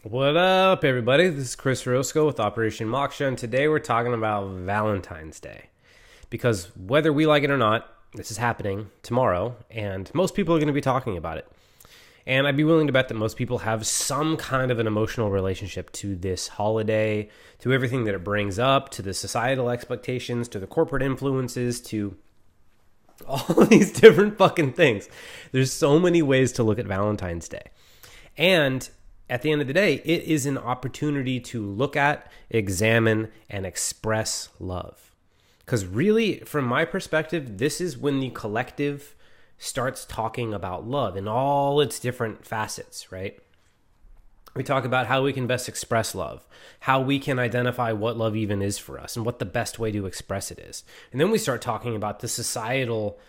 What up, everybody? This is Chris Roscoe with Operation Moksha, and today we're talking about Valentine's Day. Because whether we like it or not, this is happening tomorrow, and most people are going to be talking about it. And I'd be willing to bet that most people have some kind of an emotional relationship to this holiday, to everything that it brings up, to the societal expectations, to the corporate influences, to all these different fucking things. There's so many ways to look at Valentine's Day. And at the end of the day, it is an opportunity to look at, examine, and express love. Because really, from my perspective, this is when the collective starts talking about love in all its different facets, right? We talk about how we can best express love, how we can identify what love even is for us, and what the best way to express it is. And then we start talking about the societal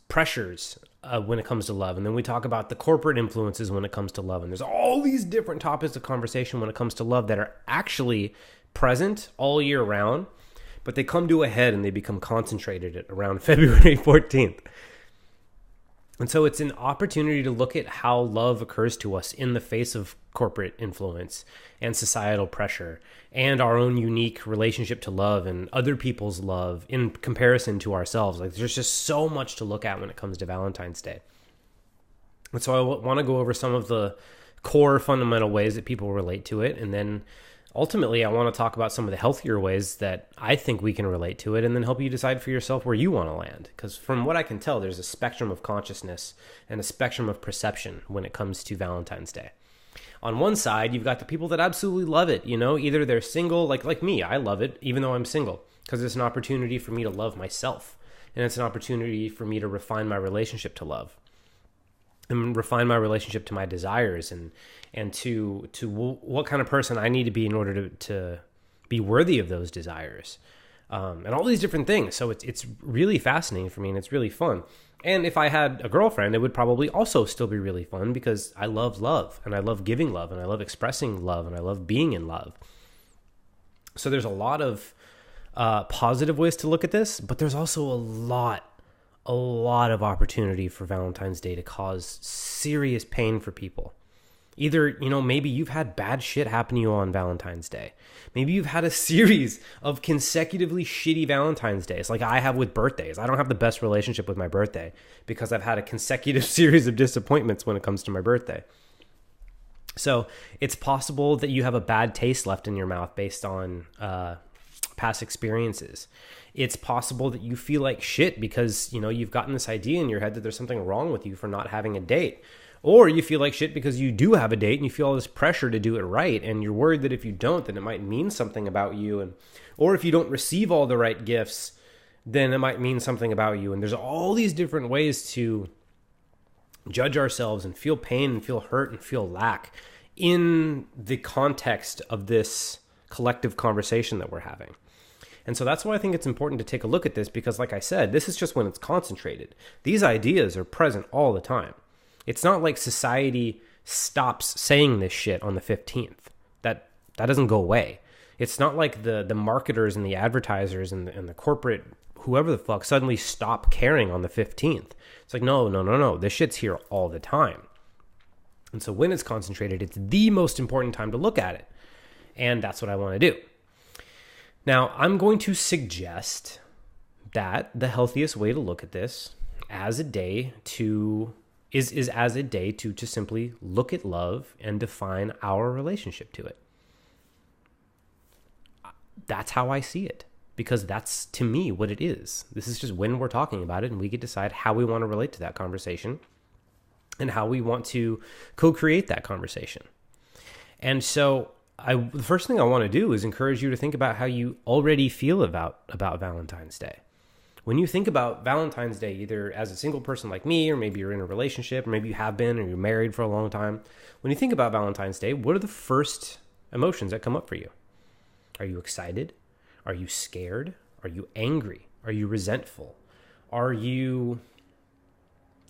pressures when it comes to love. And then we talk about the corporate influences when it comes to love. And there's all these different topics of conversation when it comes to love that are actually present all year round, but they come to a head and they become concentrated at around February 14th. And so it's an opportunity to look at how love occurs to us in the face of corporate influence and societal pressure and our own unique relationship to love and other people's love in comparison to ourselves. Like, there's just so much to look at when it comes to Valentine's Day. And so I want to go over some of the core fundamental ways that people relate to it. And then ultimately, I want to talk about some of the healthier ways that I think we can relate to it, and then help you decide for yourself where you want to land. Because from what I can tell, there's a spectrum of consciousness and a spectrum of perception when it comes to Valentine's Day. On one side, you've got the people that absolutely love it. You know, either they're single, like me, I love it, even though I'm single, because it's an opportunity for me to love myself. And it's an opportunity for me to refine my relationship to love and refine my relationship to my desires and to what kind of person I need to be in order to be worthy of those desires, and all these different things. So it's really fascinating for me, and it's really fun. And if I had a girlfriend, it would probably also still be really fun, because I love, and I love giving love, and I love expressing love, and I love being in love. So there's a lot of positive ways to look at this, but there's also a lot of opportunity for Valentine's Day to cause serious pain for people. Either, maybe you've had bad shit happen to you on Valentine's Day. Maybe you've had a series of consecutively shitty Valentine's Days, like I have with birthdays. I don't have the best relationship with my birthday because I've had a consecutive series of disappointments when it comes to my birthday. So it's possible that you have a bad taste left in your mouth based on past experiences. It's possible that you feel like shit because, you've gotten this idea in your head that there's something wrong with you for not having a date. Or you feel like shit because you do have a date and you feel all this pressure to do it right, and you're worried that if you don't, then it might mean something about you. Or if you don't receive all the right gifts, then it might mean something about you. And there's all these different ways to judge ourselves and feel pain and feel hurt and feel lack in the context of this collective conversation that we're having. And so that's why I think it's important to take a look at this, because like I said, this is just when it's concentrated. These ideas are present all the time. It's not like society stops saying this shit on the 15th. That doesn't go away. It's not like the marketers and the advertisers and the corporate whoever the fuck suddenly stop caring on the 15th. It's like, no. This shit's here all the time. And so when it's concentrated, it's the most important time to look at it. And that's what I want to do. Now, I'm going to suggest that the healthiest way to look at this as a day is as a day to simply look at love and define our relationship to it. That's how I see it, because that's, to me, what it is. This is just when we're talking about it, and we can decide how we want to relate to that conversation and how we want to co-create that conversation. And so the first thing I want to do is encourage you to think about how you already feel about Valentine's Day. When you think about Valentine's Day, either as a single person like me, or maybe you're in a relationship, or maybe you have been, or you're married for a long time. When you think about Valentine's Day, what are the first emotions that come up for you? Are you excited? Are you scared? Are you angry? Are you resentful? Are you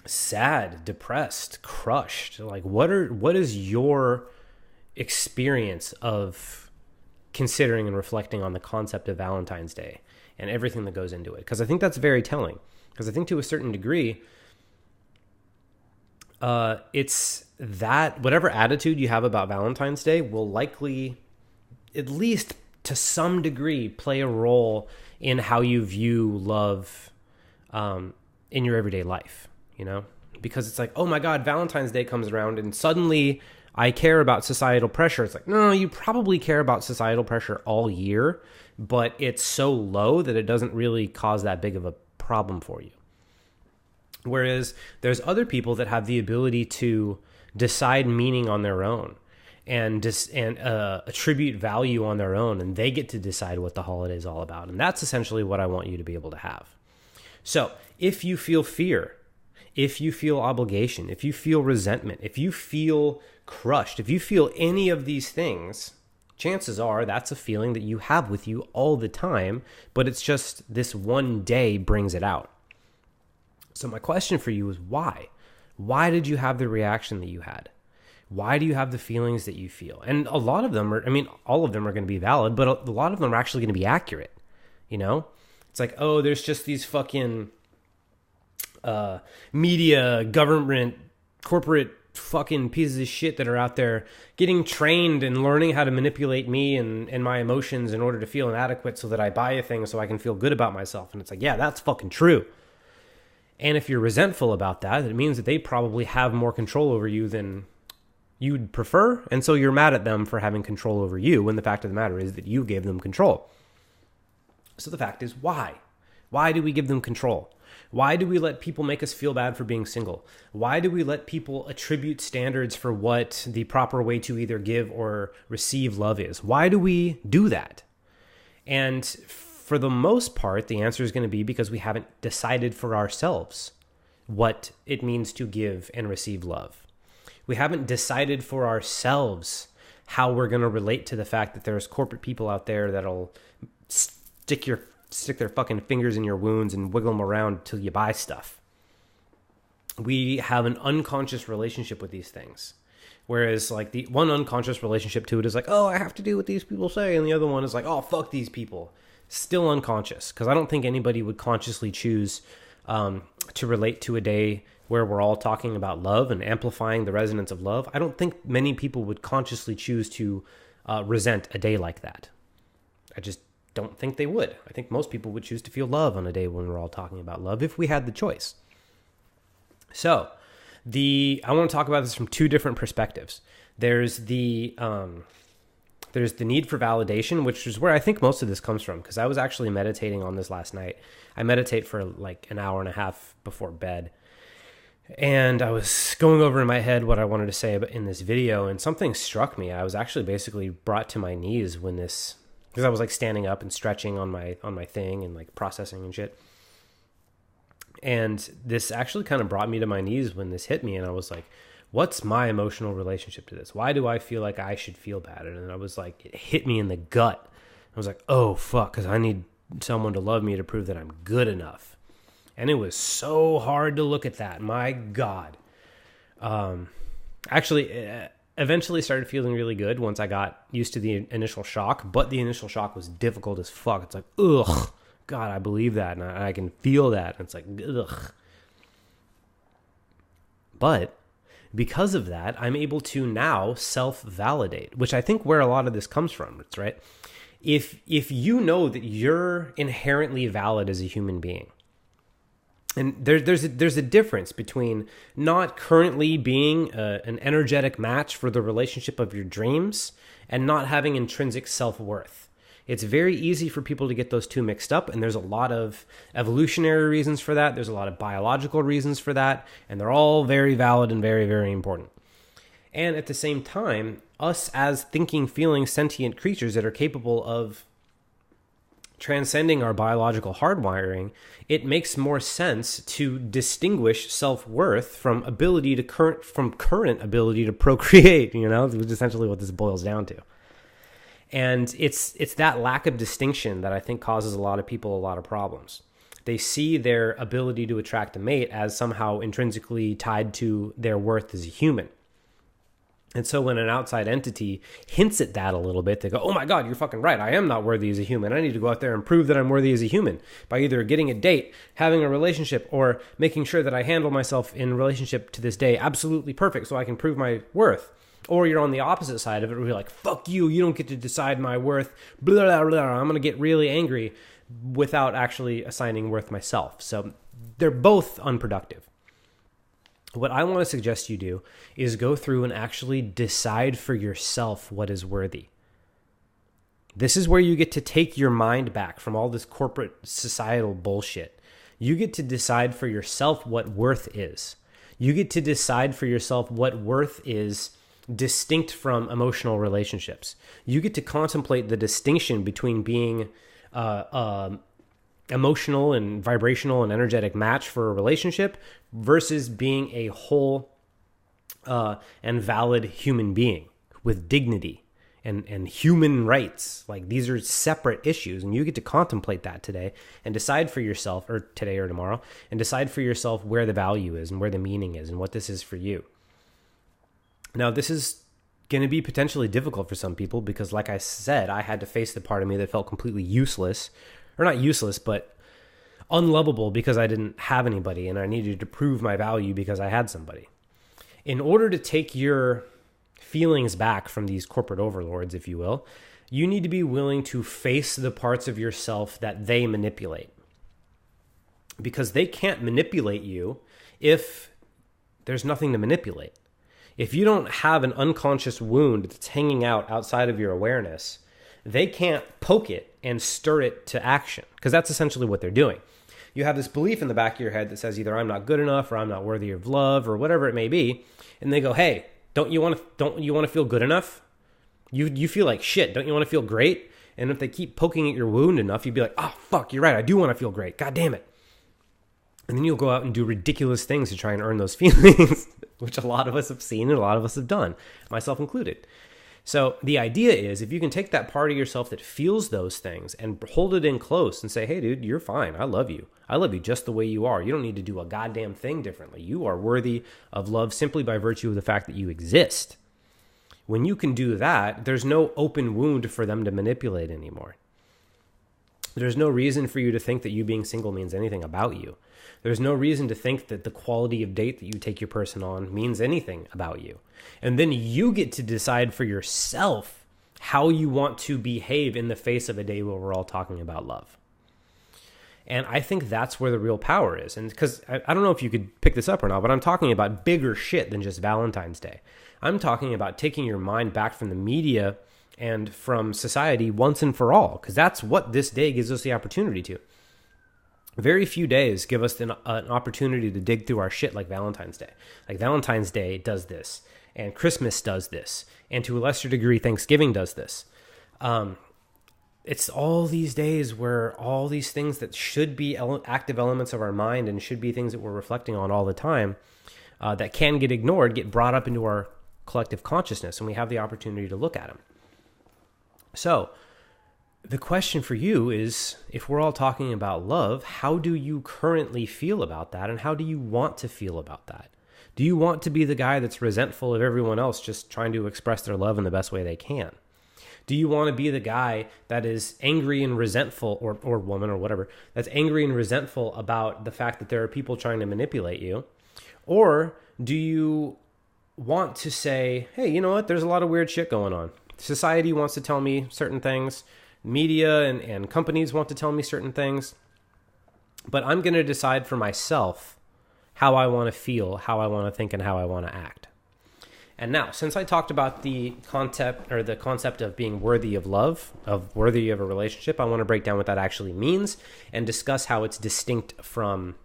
sad, depressed, crushed? Like, what is your experience of considering and reflecting on the concept of Valentine's Day and everything that goes into it? Because I think that's very telling. Because I think to a certain degree, it's that whatever attitude you have about Valentine's Day will likely, at least to some degree, play a role in how you view love in your everyday life, you know? Because it's like, oh my God, Valentine's Day comes around and suddenly I care about societal pressure. It's like, no, you probably care about societal pressure all year, but it's so low that it doesn't really cause that big of a problem for you. Whereas there's other people that have the ability to decide meaning on their own and attribute value on their own, and they get to decide what the holiday is all about. And that's essentially what I want you to be able to have. So if you feel fear, if you feel obligation, if you feel resentment, if you feel crushed, if you feel any of these things, chances are that's a feeling that you have with you all the time, but it's just this one day brings it out. So my question for you is why? Why did you have the reaction that you had? Why do you have the feelings that you feel? And a lot of them are, I mean, all of them are going to be valid, but a lot of them are actually going to be accurate. You know, it's like, oh, there's just these fucking media, government, corporate fucking pieces of shit that are out there getting trained and learning how to manipulate me and my emotions in order to feel inadequate so that I buy a thing so I can feel good about myself. And it's like, yeah, that's fucking true. And if you're resentful about that, it means that they probably have more control over you than you'd prefer. And so you're mad at them for having control over you, when the fact of the matter is that you gave them control. So the fact is, why? Why do we give them control? Why do we let people make us feel bad for being single? Why do we let people attribute standards for what the proper way to either give or receive love is? Why do we do that? And for the most part, the answer is going to be because we haven't decided for ourselves what it means to give and receive love. We haven't decided for ourselves how we're going to relate to the fact that there's corporate people out there that'll stick their fucking fingers in your wounds and wiggle them around till you buy stuff. We have an unconscious relationship with these things. Whereas like the one unconscious relationship to it is like, oh, I have to do what these people say. And the other one is like, oh, fuck these people. Still unconscious. Because I don't think anybody would consciously choose to relate to a day where we're all talking about love and amplifying the resonance of love. I don't think many people would consciously choose to resent a day like that. I just don't think they would. I think most people would choose to feel love on a day when we're all talking about love if we had the choice. So I want to talk about this from two different perspectives. There's the need for validation, which is where I think most of this comes from, because I was actually meditating on this last night. I meditate for like an hour and a half before bed. And I was going over in my head what I wanted to say in this video, and something struck me. I was actually basically brought to my knees because I was like standing up and stretching on my thing and like processing and shit. And this actually kind of brought me to my knees when this hit me, and I was like, what's my emotional relationship to this? Why do I feel like I should feel bad? And I was like, it hit me in the gut. I was like, oh, fuck, because I need someone to love me to prove that I'm good enough. And it was so hard to look at that. My God. Eventually started feeling really good once I got used to the initial shock. But the initial shock was difficult as fuck. It's like, ugh, God, I believe that. And I can feel that. And it's like, ugh. But because of that, I'm able to now self-validate, which I think where a lot of this comes from. It's right. If you know that you're inherently valid as a human being, and there's a difference between not currently being an energetic match for the relationship of your dreams and not having intrinsic self-worth. It's very easy for people to get those two mixed up, and there's a lot of evolutionary reasons for that. There's a lot of biological reasons for that, and they're all very valid and very, very important. And at the same time, us as thinking, feeling, sentient creatures that are capable of transcending our biological hardwiring, it makes more sense to distinguish self-worth from current ability to procreate, which is essentially what this boils down to. And it's that lack of distinction that I think causes a lot of people a lot of problems. They see their ability to attract a mate as somehow intrinsically tied to their worth as a human. And so when an outside entity hints at that a little bit, they go, oh my God, you're fucking right. I am not worthy as a human. I need to go out there and prove that I'm worthy as a human by either getting a date, having a relationship, or making sure that I handle myself in relationship to this day absolutely perfect so I can prove my worth. Or you're on the opposite side of it where you're like, fuck you, you don't get to decide my worth, blah, blah, blah. I'm going to get really angry without actually assigning worth myself. So they're both unproductive. What I want to suggest you do is go through and actually decide for yourself what is worthy. This is where you get to take your mind back from all this corporate societal bullshit. You get to decide for yourself what worth is. You get to decide for yourself what worth is distinct from emotional relationships. You get to contemplate the distinction between being emotional and vibrational and energetic match for a relationship versus being a whole and valid human being with dignity and human rights. Like, these are separate issues, and you get to contemplate that today and decide for yourself, or today or tomorrow, and decide for yourself where the value is and where the meaning is and what this is for you. Now, this is going to be potentially difficult for some people because, like I said, I had to face the part of me that felt completely useless, or not useless, but unlovable because I didn't have anybody and I needed to prove my value because I had somebody. In order to take your feelings back from these corporate overlords, if you will, you need to be willing to face the parts of yourself that they manipulate. Because they can't manipulate you if there's nothing to manipulate. If you don't have an unconscious wound that's hanging out outside of your awareness, they can't poke it and stir it to action, because that's essentially what they're doing. You have this belief in the back of your head that says either I'm not good enough or I'm not worthy of love or whatever it may be, and they go, "Hey, don't you want to feel good enough? You feel like shit. Don't you want to feel great?" And if they keep poking at your wound enough, you'd be like, "Oh fuck, you're right. I do want to feel great. God damn it." And then you'll go out and do ridiculous things to try and earn those feelings, which a lot of us have seen and a lot of us have done, myself included. So the idea is, if you can take that part of yourself that feels those things and hold it in close and say, "Hey, dude, you're fine. I love you. I love you just the way you are. You don't need to do a goddamn thing differently. You are worthy of love simply by virtue of the fact that you exist." When you can do that, there's no open wound for them to manipulate anymore. There's no reason for you to think that you being single means anything about you. There's no reason to think that the quality of date that you take your person on means anything about you. And then you get to decide for yourself how you want to behave in the face of a day where we're all talking about love. And I think that's where the real power is. And because I don't know if you could pick this up or not, but I'm talking about bigger shit than just Valentine's Day. I'm talking about taking your mind back from the media and from society once and for all, because that's what this day gives us the opportunity to. Very few days give us an opportunity to dig through our shit like Valentine's Day. Like Valentine's Day does this, and Christmas does this, and to a lesser degree, Thanksgiving does this. It's all these days where all these things that should be active elements of our mind and should be things that we're reflecting on all the time that can get ignored, get brought up into our collective consciousness, and we have the opportunity to look at them. So the question for you is, if we're all talking about love, how do you currently feel about that, and how do you want to feel about that? Do you want to be the guy that's resentful of everyone else just trying to express their love in the best way they can? Do you want to be the guy that is angry and resentful, or woman or whatever, that's angry and resentful about the fact that there are people trying to manipulate you? Or do you want to say, hey, you know what? There's a lot of weird shit going on. Society wants to tell me certain things. Media and companies want to tell me certain things. But I'm going to decide for myself how I want to feel, how I want to think, and how I want to act. And now, since I talked about the concept of being worthy of love, of worthy of a relationship, I want to break down what that actually means and discuss how it's distinct from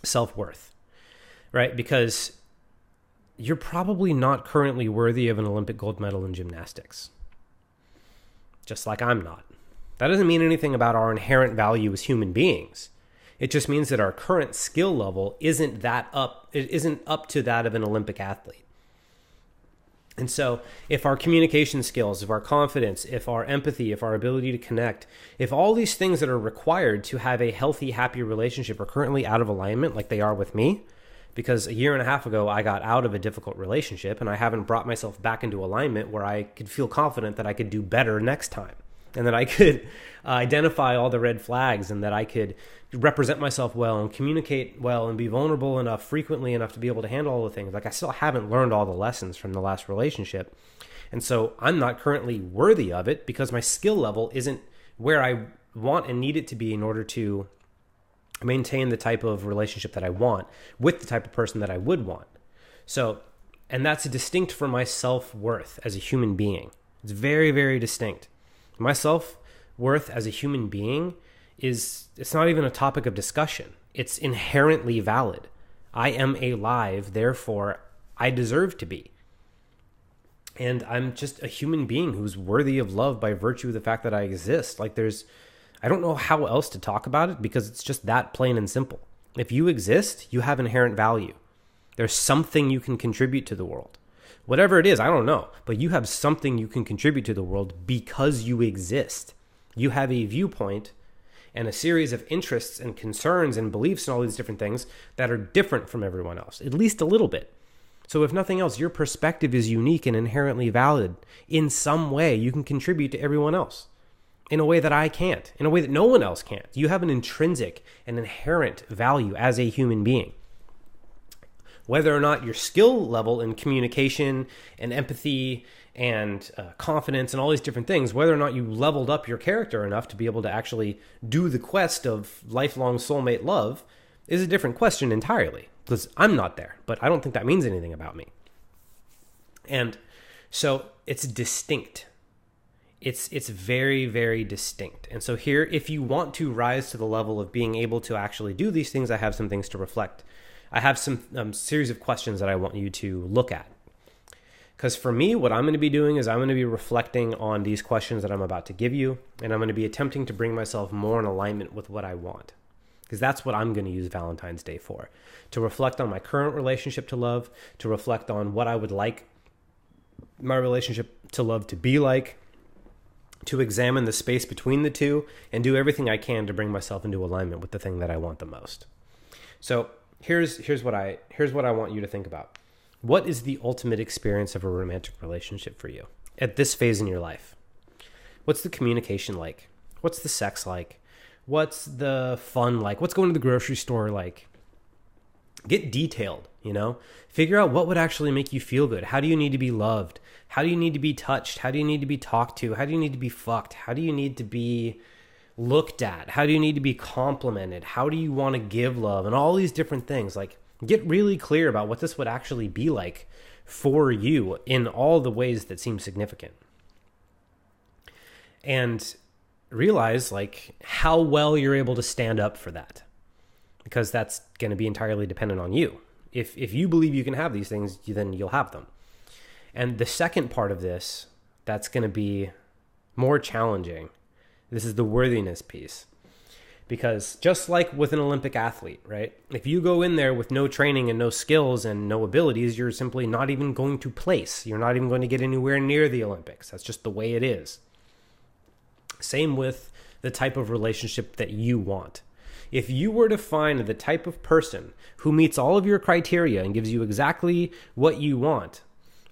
self-worth, right? Because you're probably not currently worthy of an Olympic gold medal in gymnastics, just like I'm not. That doesn't mean anything about our inherent value as human beings. It just means that our current skill level isn't up to that of an Olympic athlete. And so if our communication skills, if our confidence, if our empathy, if our ability to connect, if all these things that are required to have a healthy, happy relationship are currently out of alignment like they are with me, because a year and a half ago, I got out of a difficult relationship and I haven't brought myself back into alignment where I could feel confident that I could do better next time and that I could identify all the red flags and that I could represent myself well and communicate well and be vulnerable enough frequently enough to be able to handle all the things. Like I still haven't learned all the lessons from the last relationship. And so I'm not currently worthy of it because my skill level isn't where I want and need it to be in order to maintain the type of relationship that I want with the type of person that I would want. So, and that's distinct from my self-worth as a human being. It's very, very distinct. My self-worth as a human being it's not even a topic of discussion. It's inherently valid. I am alive, therefore I deserve to be. And I'm just a human being who's worthy of love by virtue of the fact that I exist. Like I don't know how else to talk about it because it's just that plain and simple. If you exist, you have inherent value. There's something you can contribute to the world. Whatever it is, I don't know, but you have something you can contribute to the world because you exist. You have a viewpoint and a series of interests and concerns and beliefs and all these different things that are different from everyone else, at least a little bit. So if nothing else, your perspective is unique and inherently valid. In some way, you can contribute to everyone else in a way that I can't, in a way that no one else can't. You have an intrinsic and inherent value as a human being. Whether or not your skill level in communication and empathy and confidence and all these different things, whether or not you leveled up your character enough to be able to actually do the quest of lifelong soulmate love is a different question entirely, because I'm not there, but I don't think that means anything about me. And so it's distinct. It's very, very distinct. And so here, if you want to rise to the level of being able to actually do these things, I have some things to reflect. I have some series of questions that I want you to look at. Because for me, what I'm going to be doing is I'm going to be reflecting on these questions that I'm about to give you, and I'm going to be attempting to bring myself more in alignment with what I want. Because that's what I'm going to use Valentine's Day for. To reflect on my current relationship to love, to reflect on what I would like my relationship to love to be like, to examine the space between the two, and do everything I can to bring myself into alignment with the thing that I want the most. So here's what I want you to think about. What is the ultimate experience of a romantic relationship for you at this phase in your life? What's the communication like? What's the sex like? What's the fun like? What's going to the grocery store like? Get detailed, Figure out what would actually make you feel good. How do you need to be loved? How do you need to be touched? How do you need to be talked to? How do you need to be fucked? How do you need to be looked at? How do you need to be complimented? How do you want to give love? And all these different things. Like, get really clear about what this would actually be like for you in all the ways that seem significant. And realize how well you're able to stand up for that. Because that's going to be entirely dependent on you. If you believe you can have these things, then you'll have them. And the second part of this, that's going to be more challenging. This is the worthiness piece. Because just like with an Olympic athlete, right? If you go in there with no training and no skills and no abilities, you're simply not even going to place. You're not even going to get anywhere near the Olympics. That's just the way it is. Same with the type of relationship that you want. If you were to find the type of person who meets all of your criteria and gives you exactly what you want,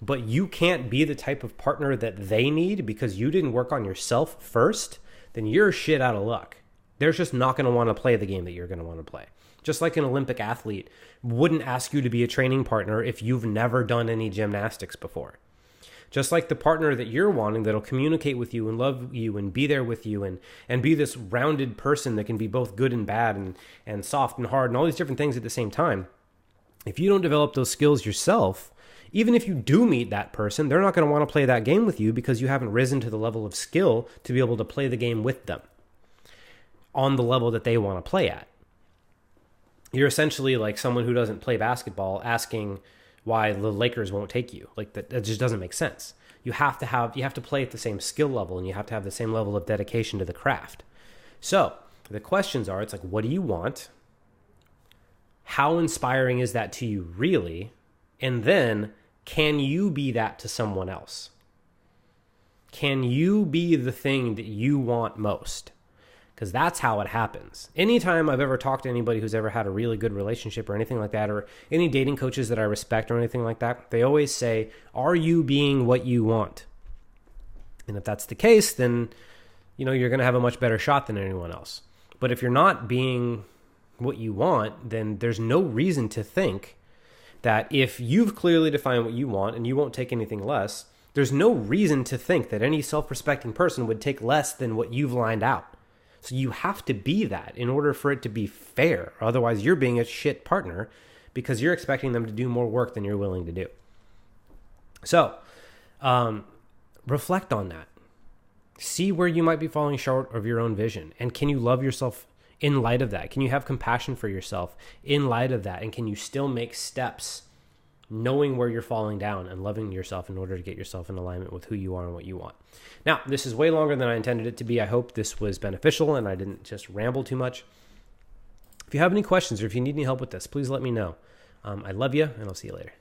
but you can't be the type of partner that they need because you didn't work on yourself first, then you're shit out of luck. They're just not going to want to play the game that you're going to want to play. Just like an Olympic athlete wouldn't ask you to be a training partner if you've never done any gymnastics before. Just like the partner that you're wanting that'll communicate with you and love you and be there with you and be this rounded person that can be both good and bad and soft and hard and all these different things at the same time. If you don't develop those skills yourself, even if you do meet that person, they're not going to want to play that game with you because you haven't risen to the level of skill to be able to play the game with them on the level that they want to play at. You're essentially like someone who doesn't play basketball asking why the Lakers won't take you. Like that just doesn't make sense. You have to play at the same skill level and you have to have the same level of dedication to the craft. So the questions are, it's like, what do you want? How inspiring is that to you really? And then, can you be that to someone else? Can you be the thing that you want most? because that's how it happens. Anytime I've ever talked to anybody who's ever had a really good relationship or anything like that, or any dating coaches that I respect or anything like that, they always say, are you being what you want? And if that's the case, then you're going to have a much better shot than anyone else. But if you're not being what you want, then there's no reason to think that if you've clearly defined what you want and you won't take anything less, there's no reason to think that any self-respecting person would take less than what you've lined out. So you have to be that in order for it to be fair. Otherwise, you're being a shit partner because you're expecting them to do more work than you're willing to do. So reflect on that. See where you might be falling short of your own vision. And can you love yourself in light of that? Can you have compassion for yourself in light of that? And can you still make steps knowing where you're falling down and loving yourself in order to get yourself in alignment with who you are and what you want? Now, this is way longer than I intended it to be. I hope this was beneficial and I didn't just ramble too much. If you have any questions or if you need any help with this, please let me know. I love you, and I'll see you later.